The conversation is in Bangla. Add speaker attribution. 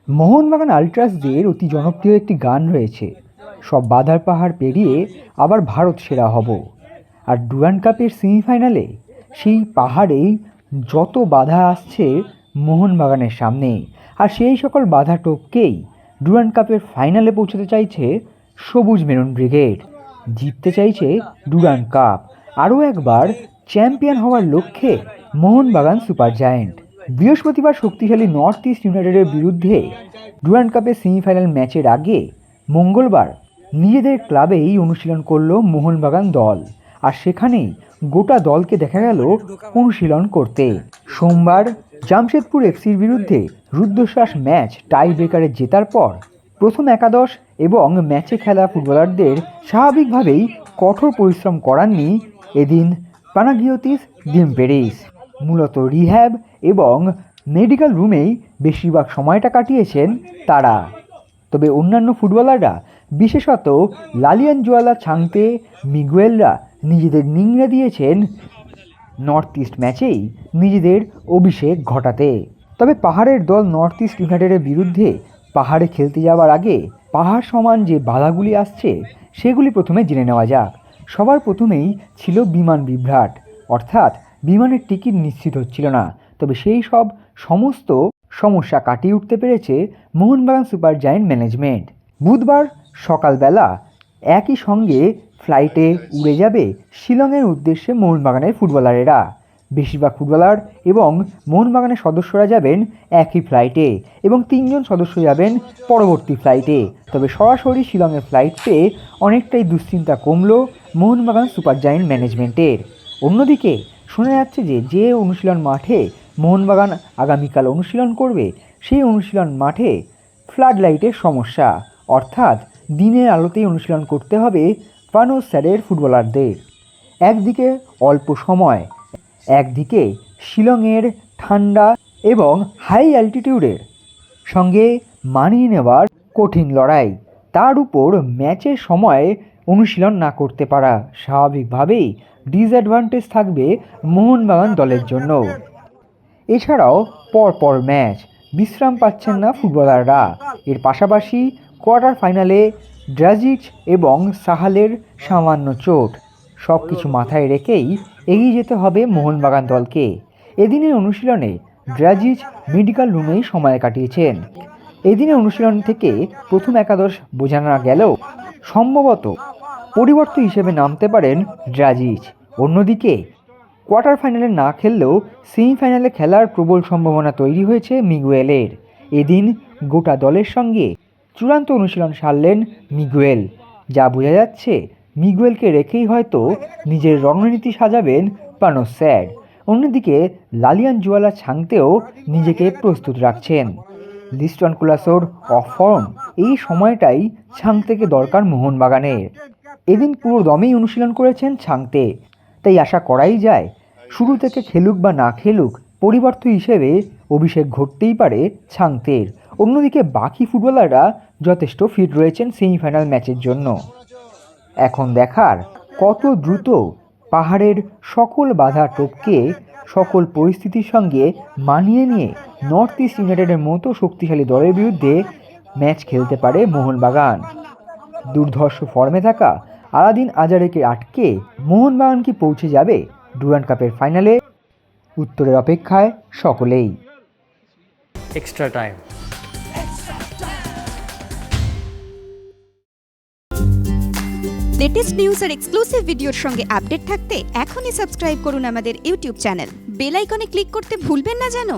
Speaker 1: মোহনবাগান আল্ট্রাসদের অতি জনপ্রিয় একটি গান রয়েছে, সব বাধার পাহাড় পেরিয়ে আবার ভারত সেরা হব। আর ডুরান্ড কাপের সেমিফাইনালে সেই পাহাড়েই যত বাধা আসছে মোহনবাগানের সামনে, আর সেই সকল বাধা টপকেই ডুরান্ড কাপের ফাইনালে পৌঁছতে চাইছে সবুজ মেরুন ব্রিগেড। জিততে চাইছে ডুরান্ড কাপ, আরও একবার চ্যাম্পিয়ন হওয়ার লক্ষ্যে মোহনবাগান সুপার জায়েন্ট। বৃহস্পতিবার শক্তিশালী নর্থ ইস্ট ইউনাইটেডের বিরুদ্ধে ডুরান্ড কাপের সেমিফাইনাল ম্যাচের আগে মঙ্গলবার নিজেদের ক্লাবেই অনুশীলন করল মোহনবাগান দল, আর সেখানেই গোটা দলকে দেখা গেল অনুশীলন করতে। সোমবার জামশেদপুর এফসির বিরুদ্ধে রুদ্ধশ্বাস ম্যাচ টাই ব্রেকারে জেতার পর প্রথম একাদশ এবং ম্যাচে খেলা ফুটবলারদের স্বাভাবিকভাবেই কঠোর পরিশ্রম করাননি এদিন পানাগিওতিস দিমপেরিস। মূলত রিহ্যাব এবং মেডিকেল রুমেই বেশিরভাগ সময়টা কাটিয়েছেন তারা। তবে অন্যান্য ফুটবলাররা, বিশেষত লালিয়ানজুয়ালা ছাংতে, মিগুয়েলরা নিজেদের নিংড়ে দিয়েছেন নর্থ ইস্ট ম্যাচেই নিজেদের অভিষেক ঘটাতে। তবে পাহাড়ের দল নর্থ ইস্ট ইউনাইটেডের বিরুদ্ধে পাহাড়ে খেলতে যাওয়ার আগে পাহাড় সমান যে বাধাগুলি আসছে সেগুলি প্রথমে জেনে নেওয়া যাক। সবার প্রথমেই ছিল বিমান বিভ্রাট, অর্থাৎ বিমানের টিকিট নিশ্চিত হচ্ছিল না। তবে সেই সব সমস্ত সমস্যা কাটিয়ে উঠতে পেরেছে মোহনবাগান সুপার জায়েন্ট ম্যানেজমেন্ট। বুধবার সকালবেলা একই সঙ্গে ফ্লাইটে উড়ে যাবে শিলংয়ের উদ্দেশ্যে মোহনবাগানের ফুটবলারেরা। বেশিরভাগ ফুটবলার এবং মোহনবাগানের সদস্যরা যাবেন একই ফ্লাইটে এবং 3 জন সদস্য যাবেন পরবর্তী ফ্লাইটে। তবে সরাসরি শিলংয়ের ফ্লাইট পেয়ে অনেকটাই দুশ্চিন্তা কমল মোহনবাগান সুপার জায়েন্ট ম্যানেজমেন্টের। অন্যদিকে শোনা যাচ্ছে যে অনুশীলন মাঠে মোহনবাগান আগামীকাল অনুশীলন করবে সেই অনুশীলন মাঠে ফ্লাড লাইটের সমস্যা, অর্থাৎ দিনের আলোতেই অনুশীলন করতে হবে পানোস স্যারের ফুটবলারদের। একদিকে অল্প সময়, একদিকে শিলংয়ের ঠান্ডা এবং হাই অ্যালটিটিউডের সঙ্গে মানিয়ে নেওয়ার কঠিন লড়াই, তার উপর ম্যাচের সময় অনুশীলন না করতে পারা, স্বাভাবিকভাবেই ডিসঅ্যাডভান্টেজ থাকবে মোহনবাগান দলের জন্য। এছাড়াও পরপর ম্যাচ, বিশ্রাম পাচ্ছেন না ফুটবলাররা। এর পাশাপাশি কোয়ার্টার ফাইনালে ড্রাজিচ এবং সাহালের সামান্য চোট, সব কিছু মাথায় রেখেই এগিয়ে যেতে হবে মোহনবাগান দলকে। এদিনের অনুশীলনে ড্রাজিচ মেডিকেল রুমেই সময় কাটিয়েছেন। এদিনের অনুশীলন থেকে প্রথম একাদশ বোঝানো গেলেও সম্ভবত পরিবর্তন হিসেবে নামতে পারেন ড্রাজিচ। অন্যদিকে কোয়ার্টার ফাইনালে না খেললেও সেমিফাইনালে খেলার প্রবল সম্ভাবনা তৈরি হয়েছে মিগুয়েলের। এদিন গোটা দলের সঙ্গে চূড়ান্ত অনুশীলন সারলেন মিগুয়েল। যা বোঝা যাচ্ছে মিগুয়েলকে রেখেই হয়তো নিজের রণনীতি সাজাবেন পানোস স্যার। অন্যদিকে লালিয়ানজুয়ালা ছাংতেও নিজেকে প্রস্তুত রাখছেন। লিস্টন কুলাসোর অফ ফর্ম, এই সময়টাই ছাংতেকে দরকার মোহনবাগানের। এদিন পুরো দমেই অনুশীলন করেছেন ছাংতে, তাই আশা করাই যায় শুরু থেকে খেলুক বা না খেলুক পরিবর্তন হিসেবে অভিষেক ঘটতেই পারে ছাংতের। অন্যদিকে বাকি ফুটবলাররা যথেষ্ট ফিট রয়েছেন সেমিফাইনাল ম্যাচের জন্য। এখন দেখার কত দ্রুত পাহাড়ের সকল বাধা টপকে সকল পরিস্থিতির সঙ্গে মানিয়ে নিয়ে নর্থ ইস্ট ইউনাইটেডের মতো শক্তিশালী দলের বিরুদ্ধে ম্যাচ খেলতে পারে মোহনবাগান। দুর্ধর্ষ ফর্মে থাকা আলাদিন আজারেকে আটকে মোহনবাগান কি পৌঁছে যাবে ডুরান্ড কাপের ফাইনালে? উত্তরের অপেক্ষায় সকলেই।
Speaker 2: Extra time.
Speaker 3: লেটেস্ট নিউজ আর এক্সক্লুসিভ ভিডিওর সঙ্গে আপডেট থাকতে এখনই সাবস্ক্রাইব করুন আমাদের ইউটিউব চ্যানেল। বেল আইকনে ক্লিক করতে ভুলবেন না যেন।